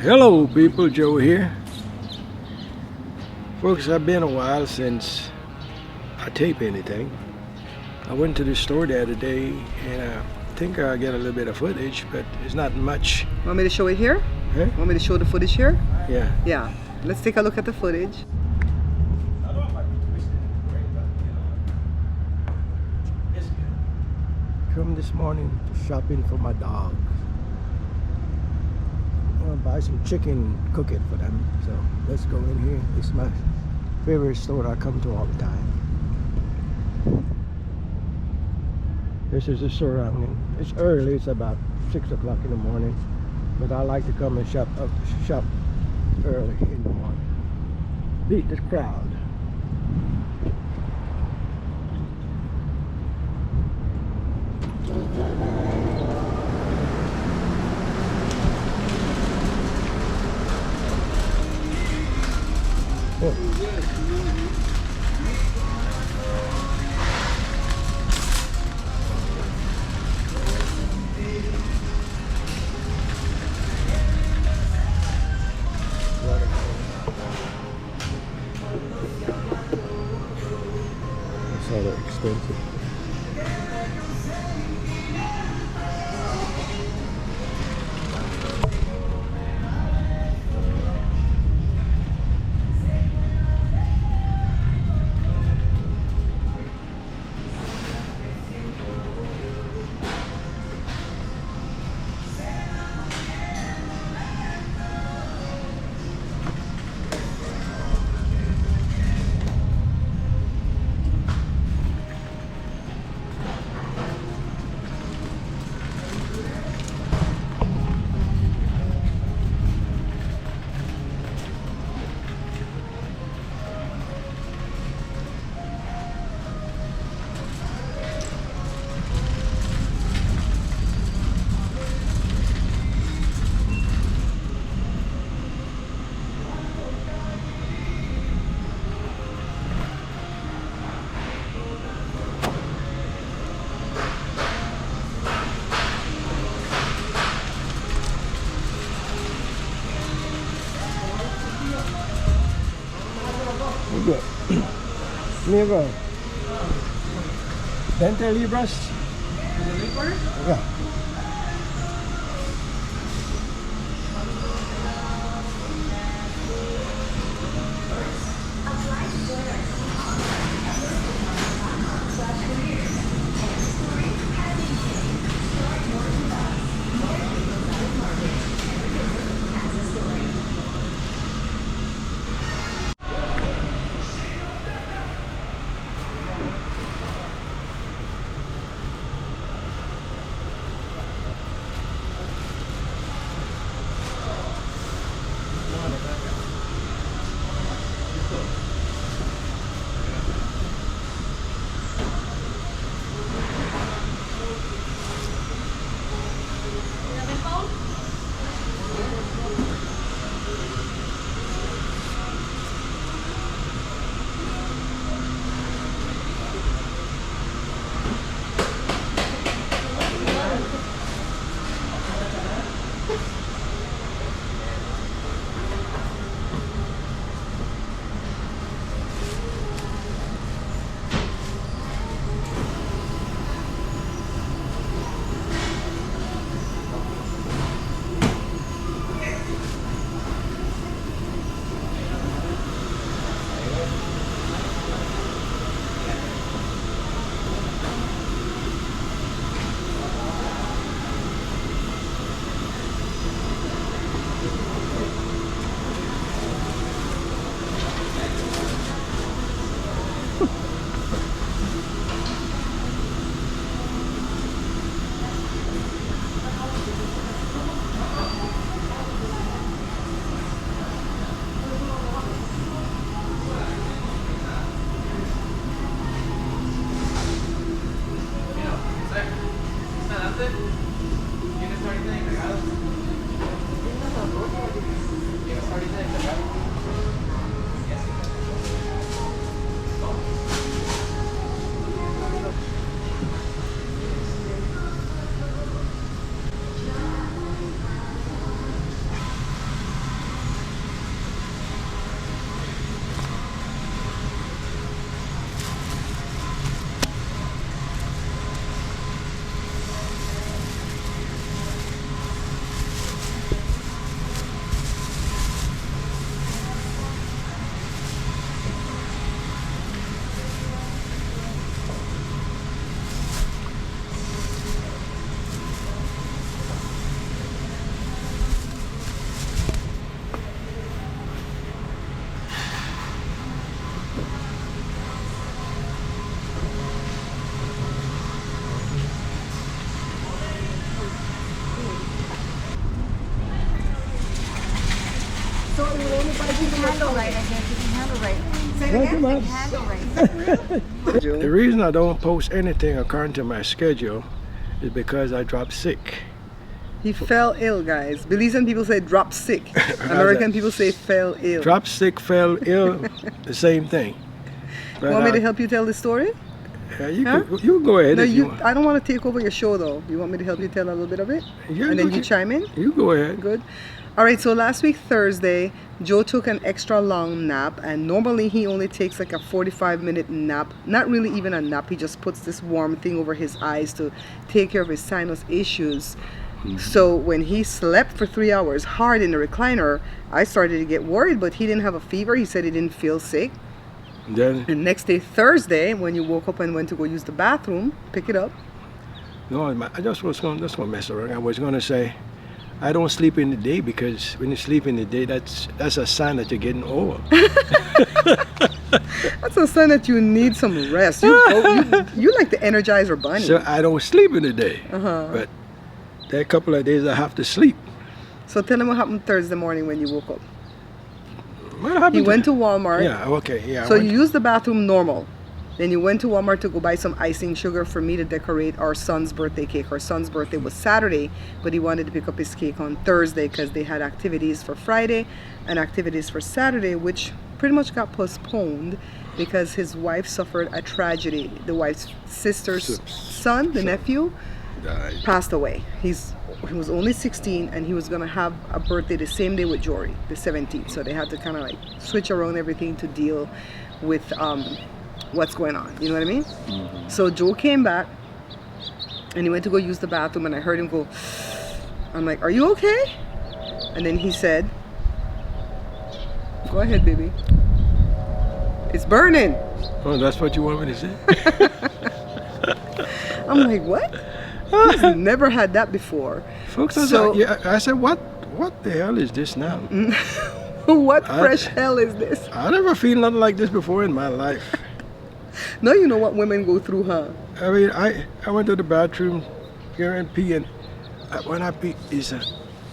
Hello people, Joe here. Folks, it's been a while since I tape anything. I went to the store the other day and I think I got a little bit of footage, but it's not much. Want me to show it here? Huh? Want me to show the footage here? Yeah. Yeah. Let's take a look at the footage. Come this morning to shopping for my dogs. I'm gonna buy some chicken, cook it for them. So let's go in here. It's my favorite store I come to all the time. This is the surrounding. It's early, it's about 6 o'clock in the morning. But I like to come and shop early in the morning. Beat the crowd. It's rather expensive. Good. Never. Dental libras? Yeah. thought it would only buy You can handle right, I guess. You can handle right. Say it Thank you, again. ma'am. Handle right. Joe. The reason I don't post anything according to my schedule is because I dropped sick. He fell ill, guys. Belizean people say drop sick. American people say fell ill. Dropped sick, fell ill, the same thing. But, Want me to help you tell the story? you, Huh? you go ahead No, if you you. want. I don't want to take over your show though. You want me to help you tell a little bit of it, Yeah, and then go you ahead. chime in. You go ahead. Good. All right. So last week Thursday, Joe took an extra long nap, and normally he only takes like a 45-minute nap. Not really even a nap. He just puts this warm thing over his eyes to take care of his sinus issues. So when he slept for 3 hours hard in the recliner, I started to get worried, but he didn't have a fever. He said he didn't feel sick. Then, And next day, Thursday, when you woke up and went to go use the bathroom, pick it up. no, I just was going to mess around. I was going to say, I don't sleep in the day because when you sleep in the day, that's a sign that you're getting old. That's a sign that you need some rest. You like the Energizer Bunny. So I don't sleep in the day. Uh-huh. But there are a couple of days I have to sleep. So tell him what happened Thursday morning when you woke up. What happened? You went to Walmart. Yeah, okay, yeah. So you used the bathroom normal. Then you went to Walmart to go buy some icing sugar for me to decorate our son's birthday cake. Our son's birthday was Saturday, but he wanted to pick up his cake on Thursday because they had activities for Friday and activities for Saturday, which pretty much got postponed because his wife suffered a tragedy. The wife's sister's son, the nephew, passed away. He was only 16 and he was gonna have a birthday the same day with Jory, the 17th. So they had to kind of like switch around everything to deal with what's going on. You know what I mean? Mm-hmm. So Joe came back and he went to go use the bathroom and I heard him go, I'm like, are you okay? And then he said, go ahead, baby. It's burning. Oh, that's what you want me to say? I'm like, what? He's never had that before. Folks, I So- said, yeah, I said, what the hell is this now? What fresh hell is this? I never feel nothing like this before in my life. Now you know what women go through, huh? I mean, I went to the bathroom here and pee, and when I pee, it's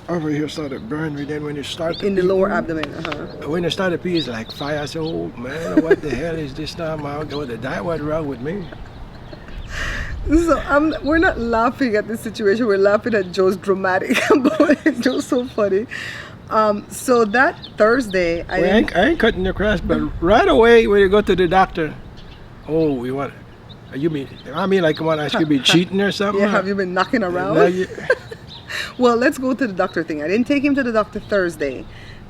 over here started burning. Then when it started In the lower abdomen, uh-huh. when it started pee, it's like fire. I said, oh man, what the hell is this now? I'm going to die. What's wrong with me? So we're not laughing at this situation. We're laughing at Joe's dramatic about it. Joe's so funny. So that Thursday, I ain't cutting your grass, but right away when you go to the doctor, oh, you want? You mean? I mean, like, want I should be cheating or something? yeah, have you been knocking around? Now you- Well, let's go to the doctor thing. I didn't take him to the doctor Thursday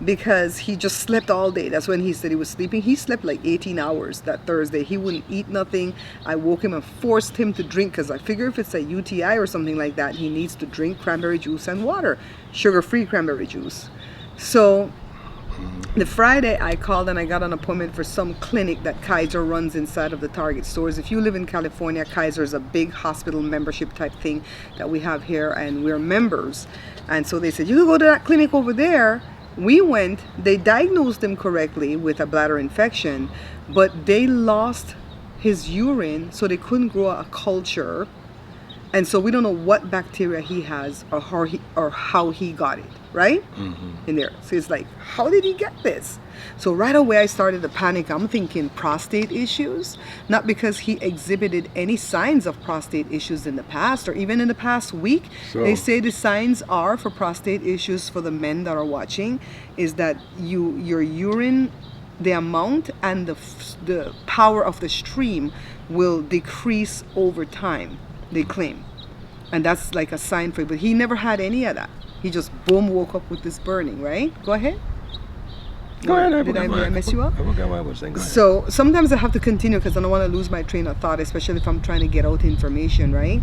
because he just slept all day. That's when he said he was sleeping. He slept like 18 hours that Thursday. He wouldn't eat nothing. I woke him and forced him to drink because I figure if it's a UTI or something like that, he needs to drink cranberry juice and water, sugar-free cranberry juice. So the Friday I called and I got an appointment for some clinic that Kaiser runs inside of the Target stores. If you live in California, Kaiser is a big hospital membership type thing that we have here and we're members. And so they said, you can go to that clinic over there. We went, they diagnosed him correctly with a bladder infection, but they lost his urine so they couldn't grow a culture. And so we don't know what bacteria he has or how he got it, right? In there. So it's like, how did he get this? So right away I started to panic. I'm thinking prostate issues, not because he exhibited any signs of prostate issues in the past or even in the past week. So- They say the signs are for prostate issues for the men that are watching is that your urine, the amount and the power of the stream will decrease over time, they claim. And that's like a sign for it. But he never had any of that. He just boom woke up with this burning, right? Go ahead. Go ahead. Did I mess you up? I forgot what I was saying. Go ahead. So sometimes I have to continue because I don't want to lose my train of thought, especially if I'm trying to get out information, right?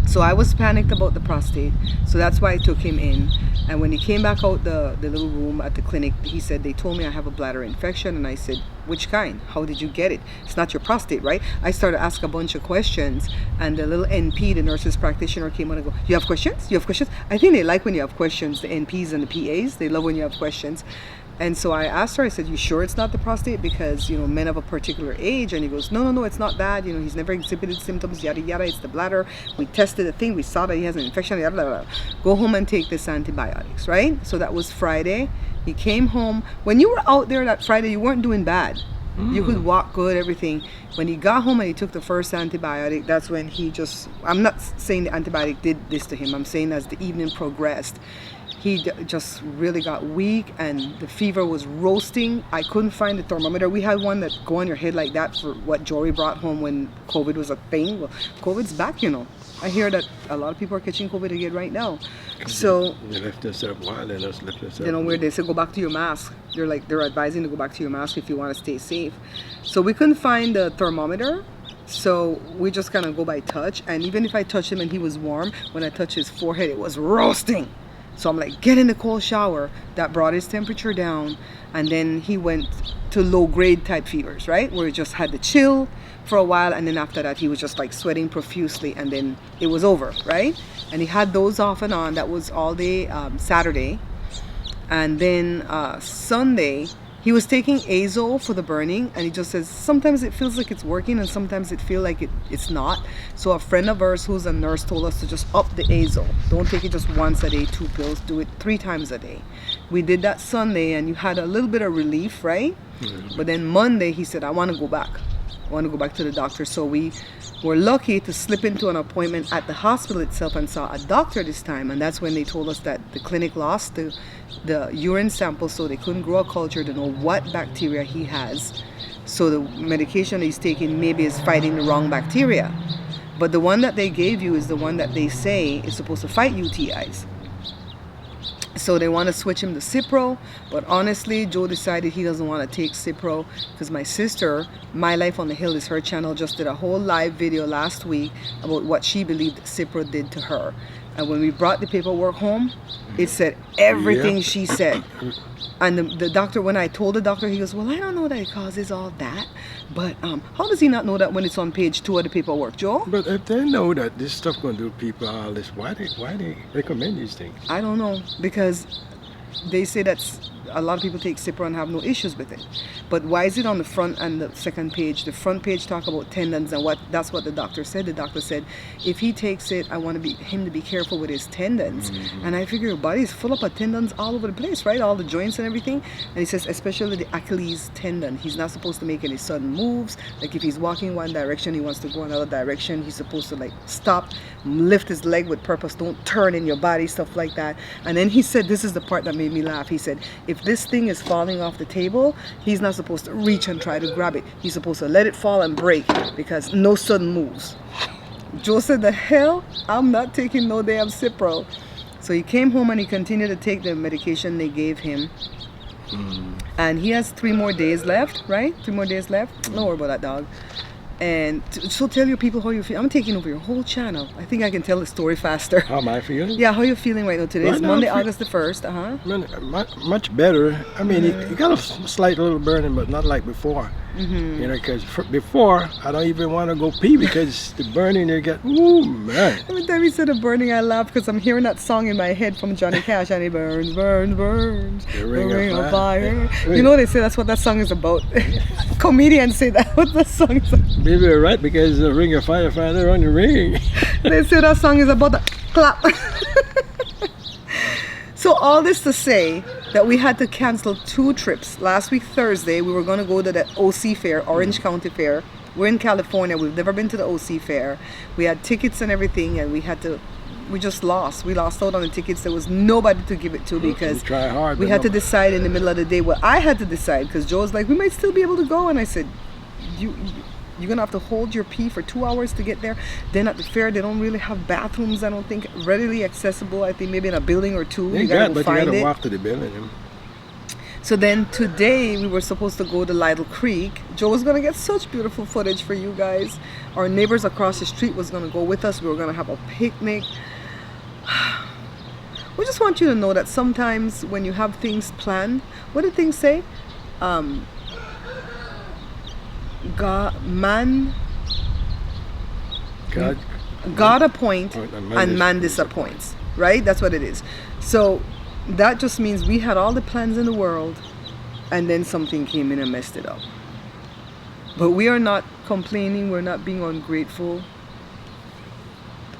So I was panicked about the prostate. So that's why I took him in. And when he came back out the little room at the clinic, he said, they told me I have a bladder infection. And I said, which kind? How did you get it? It's not your prostate, right? I started to ask a bunch of questions, and the little NP, the nurses practitioner, came on and go, you have questions? You have questions? I think they like when you have questions, the NPs and the PAs. They love when you have questions. And so I asked her, I said, you sure it's not the prostate? Because, men of a particular age. And he goes, no, it's not that. He's never exhibited symptoms, yada, yada. It's the bladder. We tested the thing. We saw that he has an infection, yada, yada, yada. Go home and take this antibiotics, right? So that was Friday. He came home. When you were out there that Friday, you weren't doing bad. You could walk good, everything. When he got home and he took the first antibiotic, that's when he just, I'm not saying the antibiotic did this to him. I'm saying as the evening progressed, he just really got weak and the fever was roasting. I couldn't find the thermometer. We had one that go on your head like that for what Jory brought home when COVID was a thing. Well, COVID's back, I hear that a lot of people are catching COVID again right now. So they left us up while they just left us up. where they say go back to your mask. They're advising to go back to your mask if you want to stay safe. So we couldn't find the thermometer. So we just kind of go by touch. And even if I touched him and he was warm, when I touched his forehead, it was roasting. So I'm like, get in the cold shower. That brought his temperature down. And then he went to low grade type fevers, right? Where he just had the chill for a while. And then after that, he was just like sweating profusely. And then it was over, right? And he had those off and on. That was all day Saturday. And then Sunday, he was taking Azole for the burning, and he just says sometimes it feels like it's working and sometimes it feels like it's not. So a friend of ours who's a nurse told us to just up the Azole. Don't take it just once a day, 2 pills. Do it 3 times a day. We did that Sunday, and you had a little bit of relief, right? Mm-hmm. But then Monday, he said, I want to go back. I want to go back to the doctor. So we were lucky to slip into an appointment at the hospital itself and saw a doctor this time. And that's when they told us that the clinic lost the urine sample, so they couldn't grow a culture to know what bacteria he has. So the medication he's taking maybe is fighting the wrong bacteria. But the one that they gave you is the one that they say is supposed to fight UTIs. So they want to switch him to Cipro, but honestly, Joe decided he doesn't want to take Cipro because my sister, My Life on the Hill is her channel, just did a whole live video last week about what she believed Cipro did to her. And when we brought the paperwork home, it said everything she said. And the doctor, when I told the doctor, he goes, well, I don't know that it causes all that. But how does he not know that when it's on page 2 of the paperwork, Joe? But if they know that this stuff going to do people all this, why they recommend these things? I don't know, because they say that's a lot of people take Cipro and have no issues with it. But why is it on the front and the second page? The front page talk about tendons and that's what the doctor said. The doctor said, if he takes it, I want him to be careful with his tendons. Mm-hmm. And I figure your body is full up of tendons all over the place, right? All the joints and everything. And he says, especially the Achilles tendon. He's not supposed to make any sudden moves. Like if he's walking one direction, he wants to go another direction. He's supposed to like stop, lift his leg with purpose. Don't turn in your body, stuff like that. And then he said, this is the part that made me laugh. He said, if this thing is falling off the table, he's not supposed to reach and try to grab it. He's supposed to let it fall and break, because no sudden moves. Joe said, the hell? I'm not taking no damn Cipro. So he came home and he continued to take the medication they gave him. And he has 3 more days left, right? 3 more days left. Don't worry about that, dog. And so tell your people how you feel. I'm taking over your whole channel. I think I can tell the story faster. How am I feeling? Yeah, how you feeling right now? Today is Monday, August the 1st. Much better. I mean, you got a slight little burning, but not like before. Mm-hmm. Because before, I don't even want to go pee because the burning, you get, ooh, man. Every time you said the burning, I laugh because I'm hearing that song in my head from Johnny Cash, and it burns, burns, burns, the ring of fire. You know, they say that's what that song is about. Comedians say that, what the song is about. Maybe you're right, because the ring of fire on the ring. They say that song is about the clap. So all this to say that we had to cancel 2 trips. Last week, Thursday, we were going to go to the OC Fair, Orange County Fair. We're in California. We've never been to the OC Fair. We had tickets and everything, and we just lost. We lost out on the tickets. There was nobody to give it to because we had to decide in the middle of the day. Well, I had to decide because Joe's like, we might still be able to go. And I said, you're going to have to hold your pee for 2 hours to get there. Then at the fair, they don't really have bathrooms, I don't think, readily accessible. I think maybe in a building or 2. You got to walk to the building. So then today, we were supposed to go to Lytle Creek. Joe was going to get such beautiful footage for you guys. Our neighbors across the street was going to go with us. We were going to have a picnic. We just want you to know that sometimes when you have things planned, what do things say? God appoint and man disappoints, right? That's what it is. So that just means we had all the plans in the world and then something came in and messed it up. But we are not complaining, we're not being ungrateful.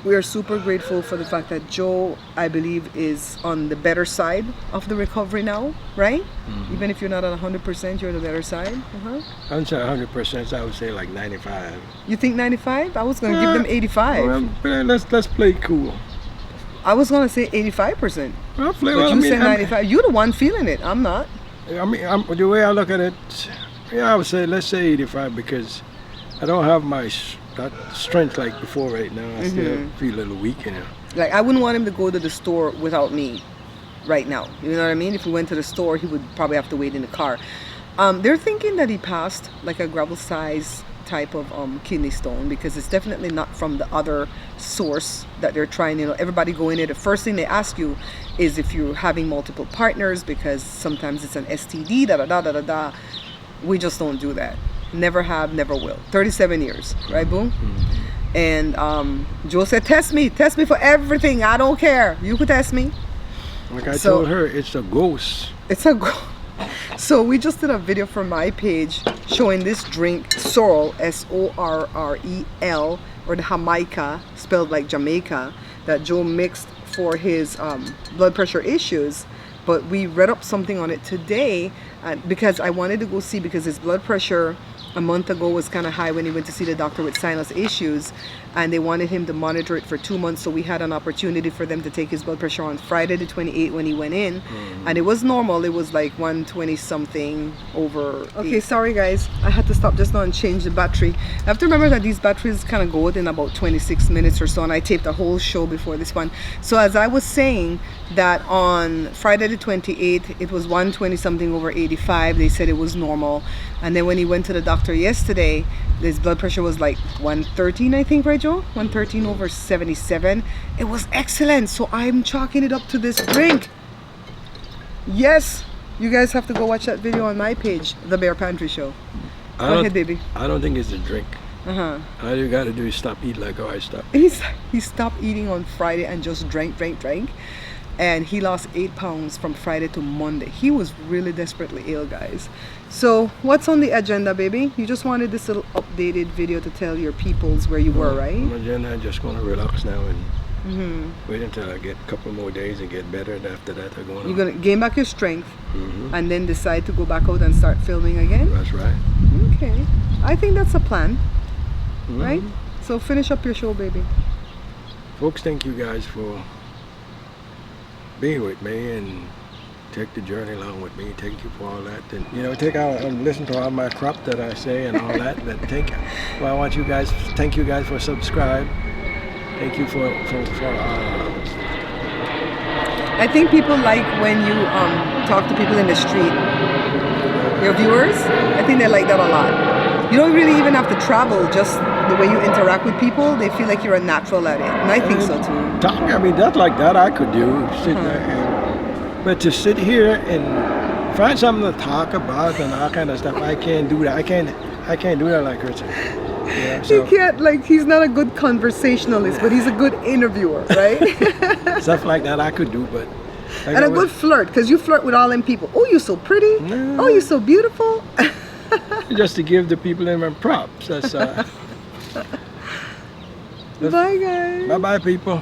We are super grateful for the fact that Joe, I believe, is on the better side of the recovery now, right? Mm-hmm. Even if you're not at 100%, you're on the better side. I wouldn't say 100%, I would say like 95. You think 95? I was going to give them 85. Well, let's play cool. I was going to say 85%. Well, But you said 95. You're the one feeling it. I'm not. The way I look at it, I would say let's say 85 because I don't have that strength like before right now. I still feel a little weak, you know. Like, I wouldn't want him to go to the store without me right now. You know what I mean? If we went to the store, he would probably have to wait in the car. They're thinking that he passed like a gravel size type of kidney stone because it's definitely not from the other source that they're trying. You know, everybody go in there. The first thing they ask you is if you're having multiple partners because sometimes it's an STD, da-da-da-da-da-da. We just don't do that. Never have, never will. 37 years, right, Boom? Mm-hmm. And Joe said, test me for everything. I don't care. You could test me. Like I told her, it's a ghost. It's a ghost. So we just did a video for my page showing this drink, Sorrel, S-O-R-R-E-L, or the Jamaica, spelled like Jamaica, that Joe mixed for his blood pressure issues. But we read up something on it today because I wanted to go see, because his blood pressure a month ago was kind of high when he went to see the doctor with sinus issues, and they wanted him to monitor it for 2 months. So we had an opportunity for them to take his blood pressure on Friday the 28th when he went in, and it was normal. It was like 120 something over. Okay, sorry guys, I had to stop just now and change the battery. I have to remember that these batteries kind of go within about 26 minutes or so, and I taped a whole show before this one. So as I was saying, that on Friday the 28th it was 120 something over 85. They said it was normal, and then when he went to the doctor yesterday, his blood pressure was like 113, I think, right, Joe? 113 over 77. It was excellent. So I'm chalking it up to this drink. Yes, you guys have to go watch that video on my page, The Bear Pantry Show. Go ahead, baby. I don't think it's a drink. All you gotta do is stop eating like I stopped. He stopped eating on Friday and just drank. And he lost 8 pounds from Friday to Monday. He was really desperately ill, guys. So what's on the agenda, baby? You just wanted this little updated video to tell your peoples where you were, right? My agenda, I'm just gonna relax now and wait until I get a couple more days and get better, and after that I'm gonna... You're gonna gain back your strength and then decide to go back out and start filming again? That's right. Okay. I think that's a plan, right? So finish up your show, baby. Folks, thank you guys for being with me and take the journey along with me. Thank you for all that, and you know, take out and listen to all my crap that I say and all that. But thank you. Well, I want you guys. Thank you guys for subscribe. Thank you for I think people like when you talk to people in the street. Your viewers, I think they like that a lot. You don't really even have to travel, just the way you interact with people, they feel like you're a natural at it. And I think so too. Talking, I mean, that like that I could do. Sit there and, but to sit here and find something to talk about and all kind of stuff, I can't do that. I can't do that like Richard. Yeah, so. He can't, like, he's not a good conversationalist, but he's a good interviewer, right? Stuff like that I could do, but. Like and a good flirt, because you flirt with all them people. Oh, you're so pretty. Oh, you're so beautiful. Just to give the people them props. That's Bye, guys. Bye-bye, people.